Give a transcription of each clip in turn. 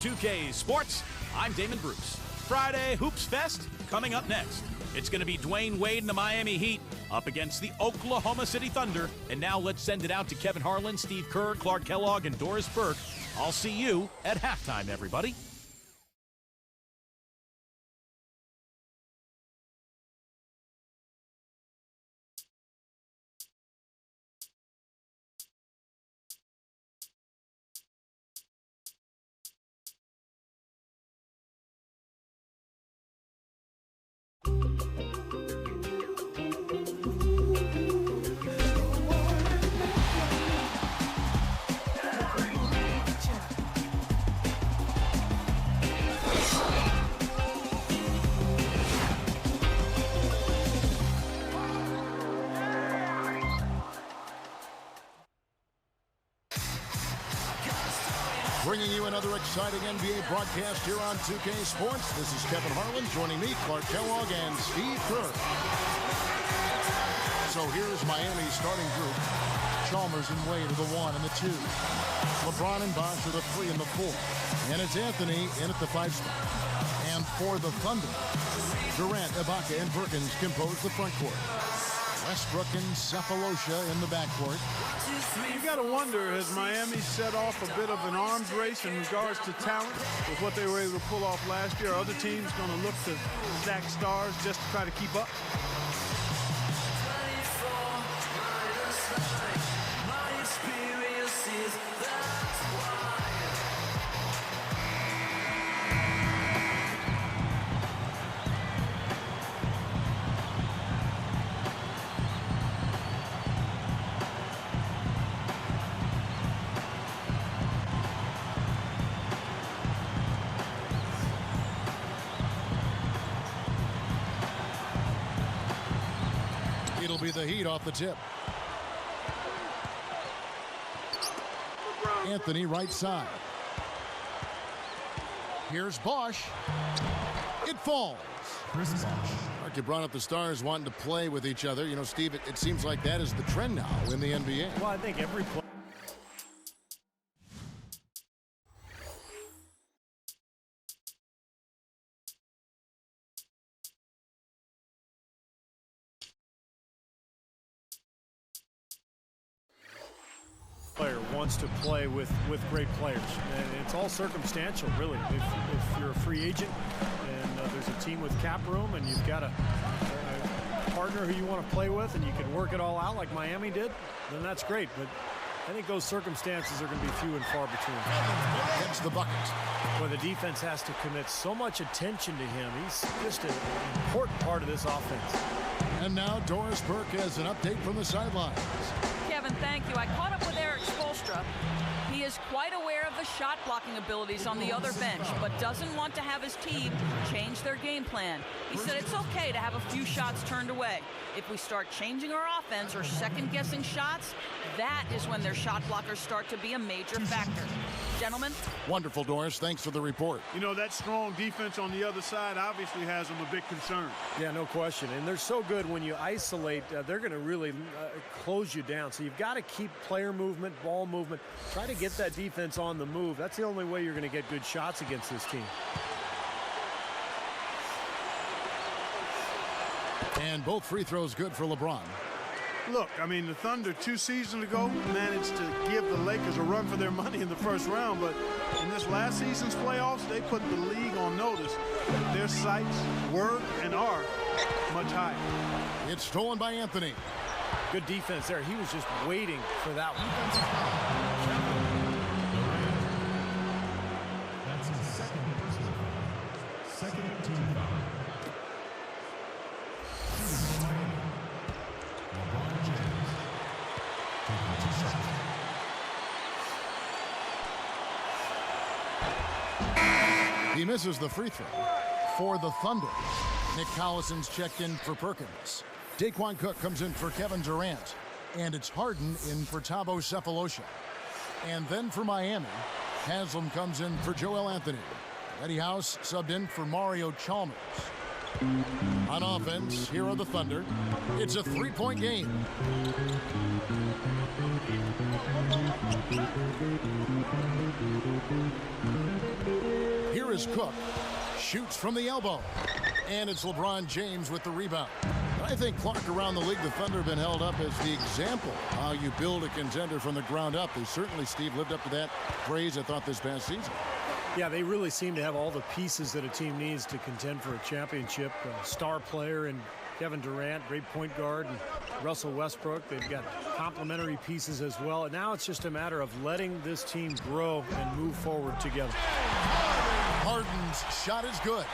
2K Sports, I'm Damon Bruce. Friday Hoops Fest coming up next. It's going to be Dwayne Wade and the Miami Heat up against the Oklahoma City Thunder. And now let's send it out to Kevin Harlan, Steve Kerr, Clark Kellogg, and Doris Burke. I'll see you at halftime, everybody. Bringing you another exciting NBA broadcast here on 2K Sports. This is Kevin Harlan. Joining me, Clark Kellogg and Steve Kerr. So here's Miami's starting group. Chalmers and Wade are the 1 and the 2. LeBron and Bosh are the 3 and the 4. And it's Anthony in at the 5 spot. And for the Thunder, Durant, Ibaka, and Perkins compose the front court. Westbrook and Sefolosha in the backcourt. You got to wonder, has Miami set off a bit of an arms race in regards to talent with what they were able to pull off last year? Are other teams going to look to stack stars just to try to keep up? It'll be the Heat off the tip. Anthony right side. Here's Bosh. It falls. Chris Bosh. Mark, you brought up the stars wanting to play with each other. You know, Steve, it seems like that is the trend now in the NBA. Well, I think every player. Wants to play with great players, and it's all circumstantial, really. If you're a free agent and there's a team with cap room and you've got a partner who you want to play with and you can work it all out like Miami did, then that's great. But I think those circumstances are going to be few and far between. Gets the bucket. Well, the defense has to commit so much attention to him. He's just an important part of this offense. And now Doris Burke has an update from the sidelines. Kevin, thank you. I caught up with Eric Spoelstra. He is quite aware of the shot blocking abilities on the other bench, but doesn't want to have his team change their game plan. He said it's okay to have a few shots turned away. If we start changing our offense or second-guessing shots, that is when their shot blockers start to be a major factor. Gentlemen? Wonderful, Doris. Thanks for the report. You know, that strong defense on the other side obviously has them a big concern. Yeah, no question. And they're so good when you isolate, they're going to really close you down. So you've got to keep player movement, ball movement. Try to get that defense on the move. That's the only way you're going to get good shots against this team. And both free throws good for LeBron. Look, I mean, the Thunder 2 seasons ago managed to give the Lakers a run for their money in the first round, but in this last season's playoffs, they put the league on notice that their sights were and are much higher. It's stolen by Anthony. Good defense there. He was just waiting for that one. That's his second personal foul. Second team foul. LeBron James taking 2 shots. He misses the free throw for the Thunder. Nick Collison's checked in for Perkins. Daquan Cook comes in for Kevin Durant. And it's Harden in for Thabo Sefolosha. And then for Miami, Haslam comes in for Joel Anthony. Eddie House subbed in for Mario Chalmers. On offense, here are the Thunder. It's a three-point game. Here is Cook. Shoots from the elbow. And it's LeBron James with the rebound. I think, Clark, around the league, the Thunder have been held up as the example of how you build a contender from the ground up. They certainly, Steve, lived up to that praise, I thought, this past season. Yeah, they really seem to have all the pieces that a team needs to contend for a championship. A star player and Kevin Durant, great point guard, and Russell Westbrook. They've got complementary pieces as well. And now it's just a matter of letting this team grow and move forward together. Harden's shot is good.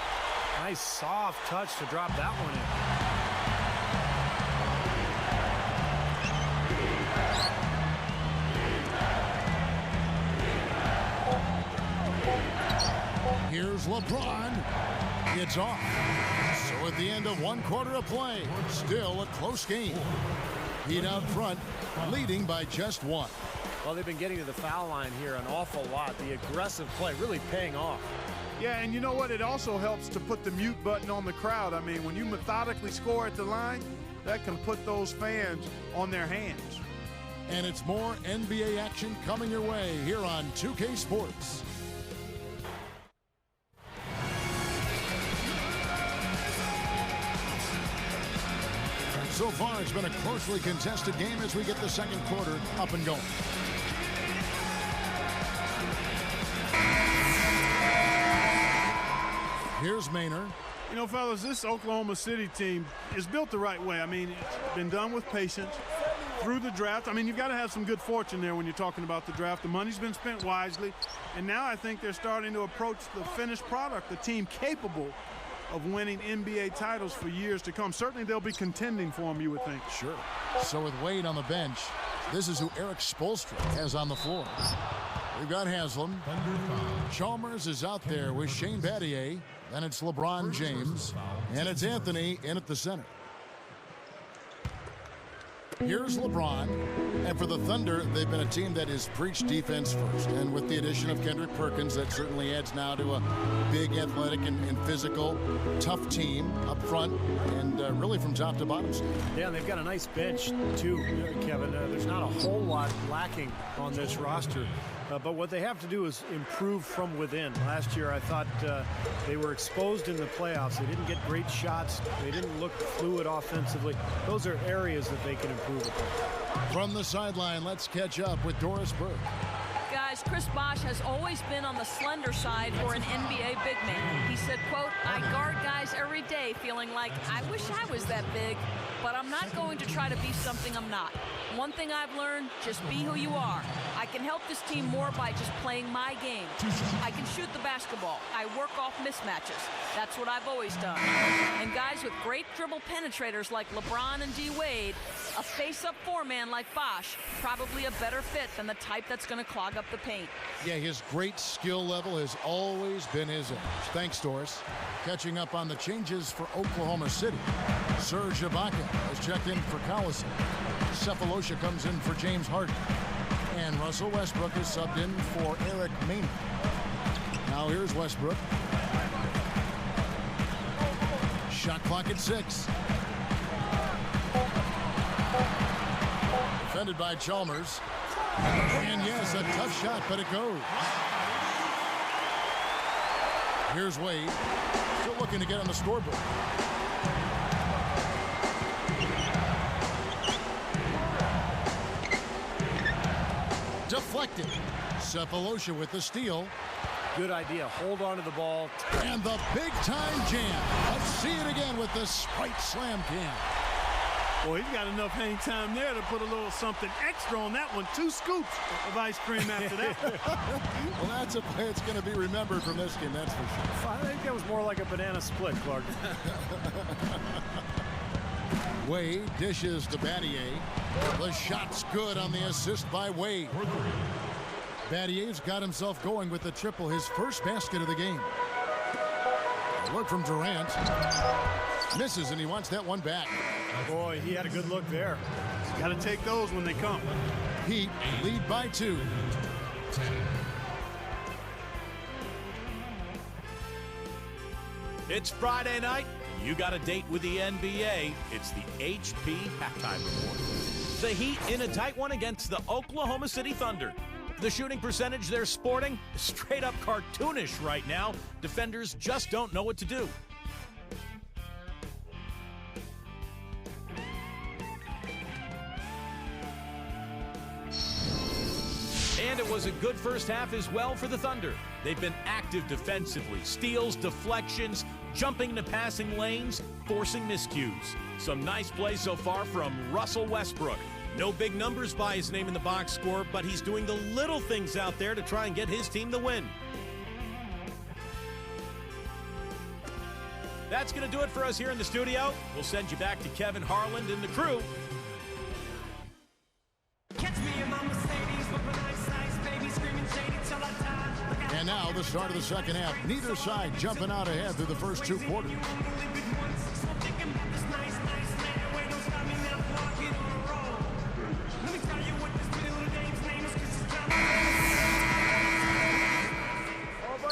Nice soft touch to drop that one in. Here's LeBron. It's off. So at the end of one quarter of play, still a close game. Heat out front, leading by just one. Well, they've been getting to the foul line here an awful lot. The aggressive play really paying off. Yeah, and you know what? It also helps to put the mute button on the crowd. I mean, when you methodically score at the line, that can put those fans on their hands. And it's more NBA action coming your way here on 2K Sports. So far, it's been a closely contested game as we get the second quarter up and going. Here's Maynard. You know, fellas, this Oklahoma City team is built the right way. I mean, it's been done with patience through the draft. I mean, you've got to have some good fortune there when you're talking about the draft. The money's been spent wisely, and now I think they're starting to approach the finished product, the team capable of winning NBA titles for years to come. Certainly they'll be contending for them, you would think. Sure. So with Wade on the bench, this is who Eric Spoelstra has on the floor. We've got Haslam. Chalmers is out there with Shane Battier. Then it's LeBron James. And it's Anthony in at the center. Here's LeBron. And for the Thunder, they've been a team that has preached defense first. And with the addition of Kendrick Perkins, that certainly adds now to a big, athletic, and physical, tough team up front. And really from top to bottom. Yeah, and they've got a nice bench, too, Kevin. There's not a whole lot lacking on this roster. But what they have to do is improve from within. Last year, I thought they were exposed in the playoffs. They didn't get great shots. They didn't look fluid offensively. Those are areas that they can improve upon. From the sideline, let's catch up with Doris Burke. Guys, Chris Bosh has always been on the slender side for an NBA big man. He said, quote, "I guard guys every day feeling like I wish I was that big, but I'm not going to try to be something I'm not. One thing I've learned, just be who you are. I can help this team more by just playing my game. I can shoot the basketball. I work off mismatches. That's what I've always done." And guys with great dribble penetrators like LeBron and D. Wade, a face-up four-man like Bosh, probably a better fit than the type that's going to clog up the paint. Yeah, his great skill level has always been his edge. Thanks, Doris. Catching up on the changes for Oklahoma City. Serge Ibaka has checked in for Collison. Cephalosha comes in for James Harden. And Russell Westbrook is subbed in for Eric Maynard. Now here's Westbrook. Shot clock at 6. Defended by Chalmers. And yes, a tough shot, but it goes. Here's Wade. Still looking to get on the scoreboard. Deflected. Cephalosha with the steal. Good idea. Hold on to the ball. And the big-time jam. Let's see it again with the Sprite Slam Can. Boy, he's got enough hang time there to put a little something extra on that one. 2 scoops of ice cream after that. Well, that's a play that's going to be remembered from this game, that's for sure. I think that was more like a banana split, Clark. Wade dishes to Battier. The shot's good on the assist by Wade. Battier's got himself going with the triple, his first basket of the game. A look from Durant. Misses, and he wants that one back. Boy, he had a good look there. Got to take those when they come. Heat lead by 2. It's Friday night. You got a date with the NBA. It's the HP Halftime Report. The Heat in a tight one against the Oklahoma City Thunder. The shooting percentage they're sporting, straight up cartoonish right now. Defenders just don't know what to do. And it was a good first half as well for the Thunder. They've been active defensively. Steals, deflections, jumping into passing lanes, forcing miscues. Some nice plays so far from Russell Westbrook. No big numbers by his name in the box score, but he's doing the little things out there to try and get his team the win. That's going to do it for us here in the studio. We'll send you back to Kevin Harlan and the crew. And now the start of the second half. Neither side jumping out ahead through the first two quarters.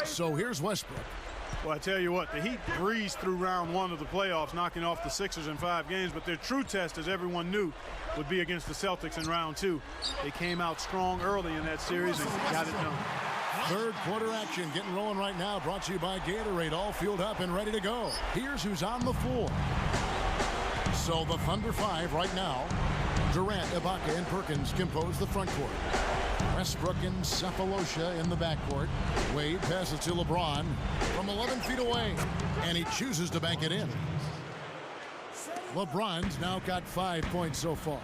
So here's Westbrook. Well, I tell you what, the Heat breezed through round one of the playoffs, knocking off the Sixers in 5 games, but their true test, as everyone knew, would be against the Celtics in round 2. They came out strong early in that series and got it done. Third quarter action getting rolling right now, brought to you by Gatorade, all fueled up and ready to go. Here's who's on the floor. So the Thunder 5 right now. Durant, Ibaka, and Perkins compose the front court. Westbrook and Sefolosha in the backcourt. Wade passes to LeBron from 11 feet away, and he chooses to bank it in. LeBron's now got 5 points so far.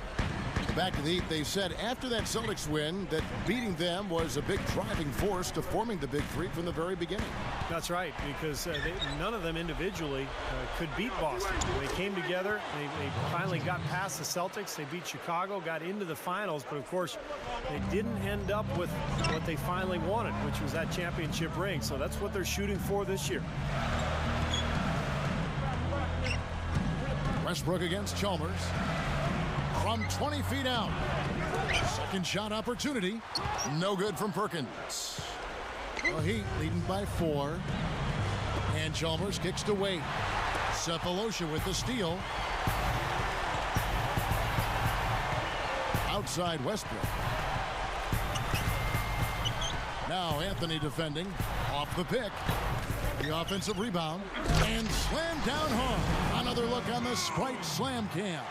Back to the Heat, they said after that Celtics win that beating them was a big driving force to forming the Big Three from the very beginning. That's right, because none of them individually could beat Boston. They came together, they finally got past the Celtics, they beat Chicago, got into the finals, but of course they didn't end up with what they finally wanted, which was that championship ring. So that's what they're shooting for this year. Westbrook against Chalmers. From 20 feet out. Second shot opportunity. No good from Perkins. The Heat leading by 4. And Chalmers kicks to Wade. Sefolosha with the steal. Outside Westbrook. Now Anthony defending. Off the pick. The offensive rebound. And slammed down hard. Another look on the Sprite Slam Cam.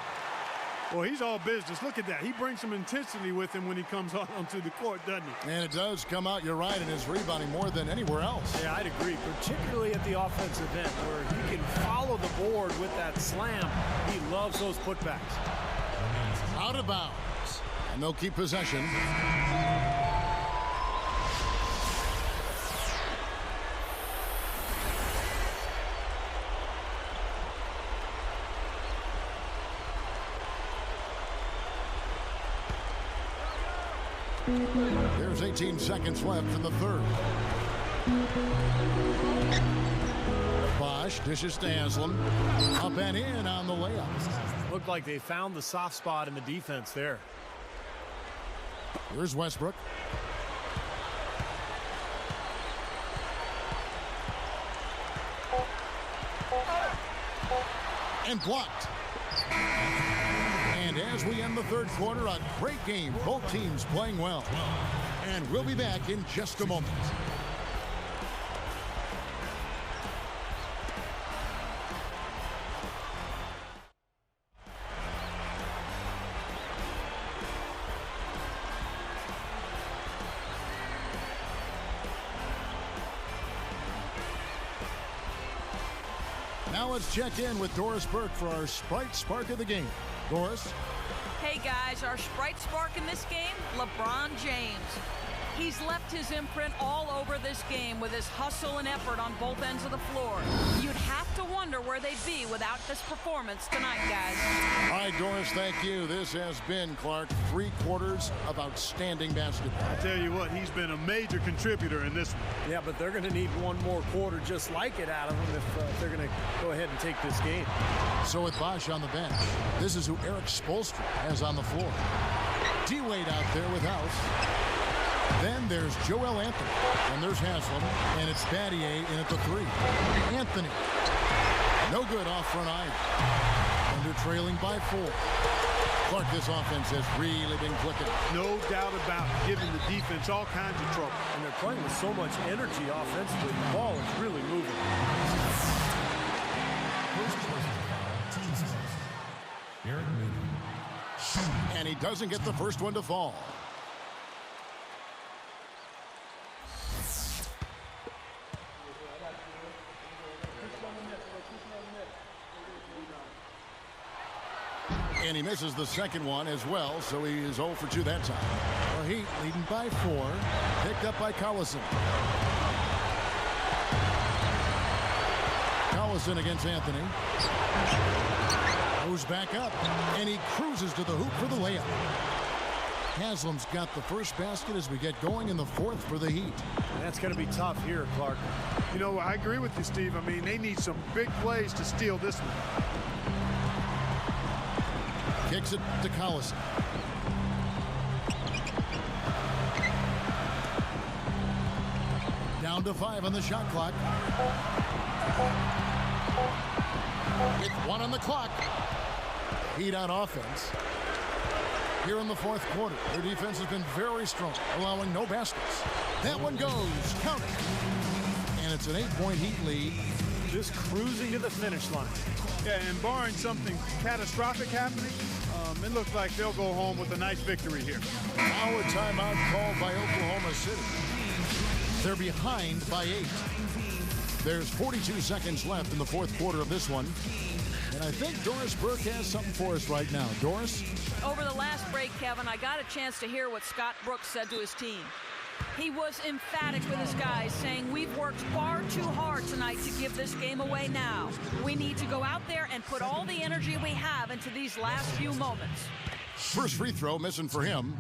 Well, he's all business. Look at that. He brings some intensity with him when he comes out onto the court, doesn't he? And it does come out, you're right, in his rebounding more than anywhere else. Yeah, I'd agree, particularly at the offensive end where he can follow the board with that slam. He loves those putbacks. Out of bounds. And they'll keep possession. There's 18 seconds left in the third. Bosh dishes to Haslam. Up and in on the layup. Looked like they found the soft spot in the defense there. Here's Westbrook. And blocked. And as we end the third quarter, a great game. Both teams playing well. And we'll be back in just a moment. Now let's check in with Doris Burke for our Sprite Spark of the game. Doris? Hey guys, our Sprite Spark in this game, LeBron James. He's left his imprint all over this game with his hustle and effort on both ends of the floor. You'd have to wonder where they'd be without this performance tonight, guys. All right, Doris, thank you. This has been, Clark, 3 quarters of outstanding basketball. I tell you what, he's been a major contributor in this one. Yeah, but they're going to need one more quarter just like it out of him if they're going to go ahead and take this game. So with Bosh on the bench, this is who Eric Spoelstra has on the floor. D-Wade out there with House. Then there's Joel Anthony, and there's Haslam, and it's Battier in at the 3. Anthony No good off front eye. Thunder trailing by 4. Clark, this offense has really been clicking. No doubt about it, giving the defense all kinds of trouble. And they're playing with so much energy offensively. The ball is really moving. First personal foul, team's first. Derek Moody. And he doesn't get the first one to fall. And he misses the second one as well, so he is 0 for 2 that time. The Heat leading by 4, picked up by Collison. Collison against Anthony. Goes back up, and he cruises to the hoop for the layup. Haslam's got the first basket as we get going in the 4th for the Heat. And that's going to be tough here, Clark. You know, I agree with you, Steve. I mean, they need some big plays to steal this one. Kicks it to Collison. Down to 5 on the shot clock. With 1 on the clock. Heat on offense. Here in the 4th quarter, their defense has been very strong, allowing no baskets. That one goes. Count it. And it's an 8-point Heat lead. Just cruising to the finish line. Yeah, and barring something catastrophic happening, it looks like they'll go home with a nice victory here. Now a timeout called by Oklahoma City. They're behind by 8. There's 42 seconds left in the 4th quarter of this one. And I think Doris Burke has something for us right now. Doris? Over the last break, Kevin, I got a chance to hear what Scott Brooks said to his team. He was emphatic with his guys, saying, we've worked far too hard tonight to give this game away now. We need to go out there and put all the energy we have into these last few moments. First free throw missing for him.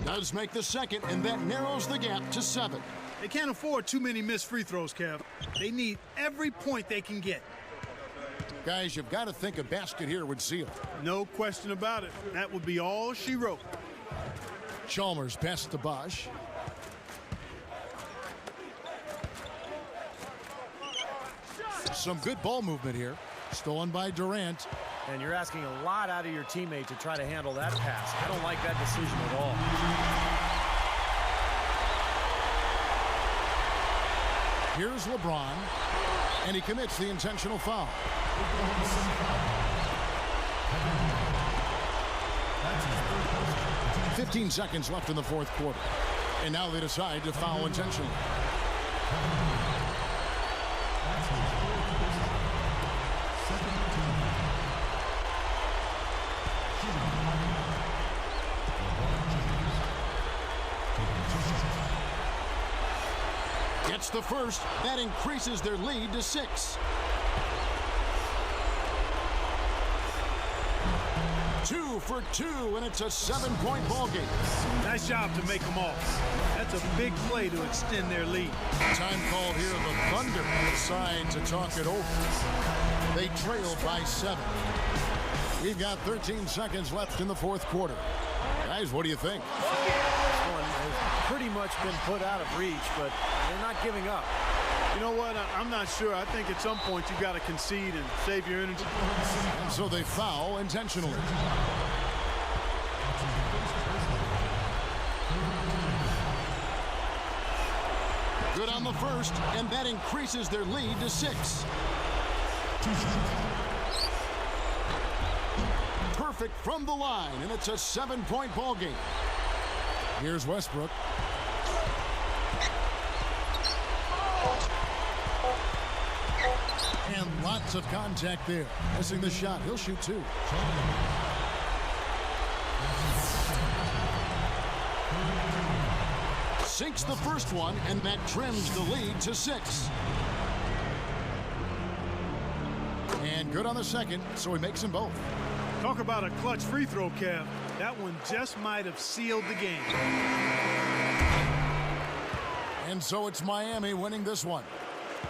Does make the second, and that narrows the gap to 7. They can't afford too many missed free throws, Kev. They need every point they can get. Guys, you've got to think a basket here would seal. No question about it. That would be all she wrote. Chalmers passes to Bosch. Some good ball movement here. Stolen by Durant. And you're asking a lot out of your teammate to try to handle that pass. I don't like that decision at all. Here's LeBron, and he commits the intentional foul. 15 seconds left in the 4th quarter. And now they decide to foul intentionally. Gets the first. That increases their lead to 6. 2 for 2, and it's a 7-point ball game. Nice job to make them all. That's a big play to extend their lead. Time called here. The Thunder decide to talk it over. They trail by 7. We've got 13 seconds left in the 4th quarter. Guys, what do you think? This one has pretty much been put out of reach, but they're not giving up. You know what? I'm not sure. I think at some point you've got to concede and save your energy. And so they foul intentionally. Good on the first, and that increases their lead to 6. Perfect from the line, and it's a 7-point ball game. Here's Westbrook. And lots of contact there. Missing the shot. He'll shoot 2. Sinks the first one, and that trims the lead to 6. And good on the second, so he makes them both. Talk about a clutch free throw, Kev. That one just might have sealed the game. And so it's Miami winning this one.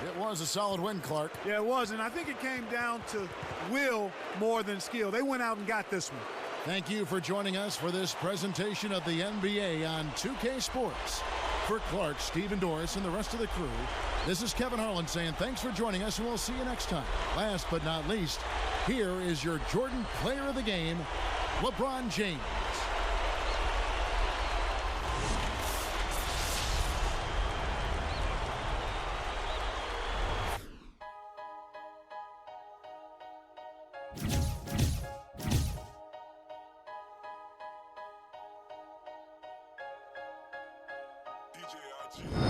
It was a solid win, Clark. Yeah, it was, and I think it came down to will more than skill. They went out and got this one. Thank you for joining us for this presentation of the NBA on 2K Sports. For Clark, Stephen Doris, and the rest of the crew, this is Kevin Harlan saying thanks for joining us, and we'll see you next time. Last but not least, here is your Jordan Player of the Game, LeBron James. DJ RG.